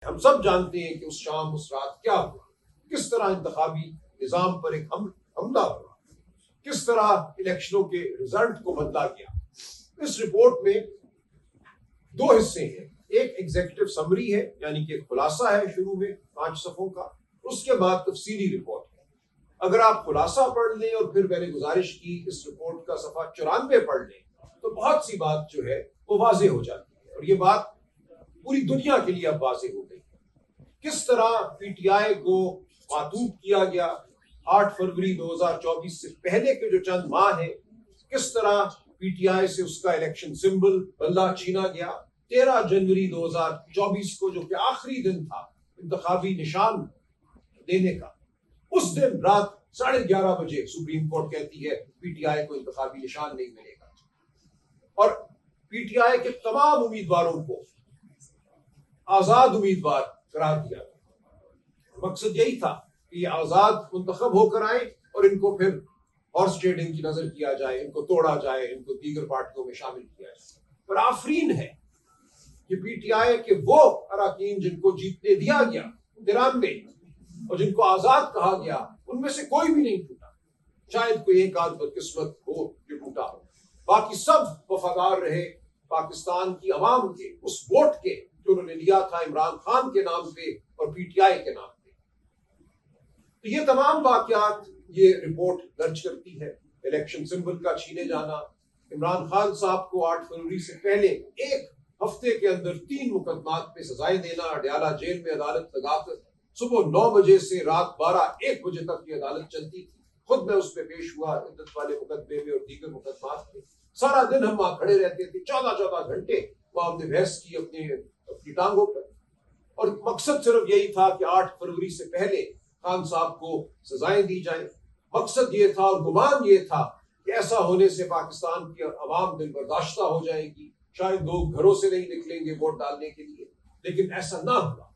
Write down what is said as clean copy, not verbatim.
हम सब जानते हैं कि उस शाम उस रात क्या हुआ, किस तरह इंतखाबी निजाम पर एक हमला हुआ, किस तरह इलेक्शनों के रिजल्ट को बदला गया। इस रिपोर्ट में दो हिस्से हैं, एक एग्जीक्यूटिव समरी है, यानी कि खुलासा है शुरू में 5 सफ़ों का, उसके बाद तफसीली रिपोर्ट है। अगर आप खुलासा पढ़ लें और फिर मैंने गुजारिश की इस रिपोर्ट का सफ़ा 94 पढ़ लें तो बहुत सी बात जो है वो वाजे हो जाती है, और ये बात पूरी दुनिया के लिए अब वाजे हो गई। किस तरह पीटीआई को मातूब किया गया 8 फरवरी 2024 से पहले के जो चंद माह है, किस तरह पीटीआई से उसका इलेक्शन सिंबल बल्ला छीना गया। 13 जनवरी 2024 को जो कि आखिरी दिन था इंतखाबी निशान देने का, उस दिन रात 11:30 बजे सुप्रीम कोर्ट कहती है पीटीआई को इंतखाबी निशान नहीं मिलेगा, और पीटीआई के तमाम उम्मीदवारों को आजाद उम्मीदवार करार दिया। मकसद यही था कि ये आजाद मुंतखब होकर आए और इनको फिर हॉर्स ट्रेडिंग की नजर किया जाए, इनको तोड़ा जाए, इनको दीगर पार्टियों में शामिल किया जाए। पर आफरीन है कि पीटीआई के वो अरकान जिनको जीतने दिया गया 93 और जिनको आजाद कहा गया, उनमें से कोई भी नहीं टूटा। शायद कोई एक आध बदकिस्मत हो जो टूटा हो, बाकी सब वफादार रहे पाकिस्तान की अवाम के उस वोट के जो उन्होंने लिया था इमरान खान के नाम पे और पीटीआई के नाम पे। तो ये तमाम वाकयात ये रिपोर्ट दर्ज करती है। इलेक्शन सिंबल का छीने जाना, इमरान खान साहब को 8 फरवरी से पहले एक हफ्ते के अंदर 3 मुकदमात पे सजाएं देना, अडयाला जेल में अदालत लगाकर सुबह 9 बजे से रात 12-1 बजे तक की अदालत चलती थी। खुद मैं उस पर पेश हुआ इद्दत वाले मुकदमे में और दीगर मुकदमात में। सारा दिन हम वहां खड़े रहते थे, 14 घंटे वहां हमने बहस की अपनी टांगों पर, और मकसद सिर्फ यही था कि 8 फरवरी से पहले खान साहब को सजाएं दी जाएं। मकसद ये था और गुमान ये था कि ऐसा होने से पाकिस्तान की अवाम दिल बर्दाश्ता हो जाएगी, शायद लोग घरों से नहीं निकलेंगे वोट डालने के लिए, लेकिन ऐसा ना हुआ।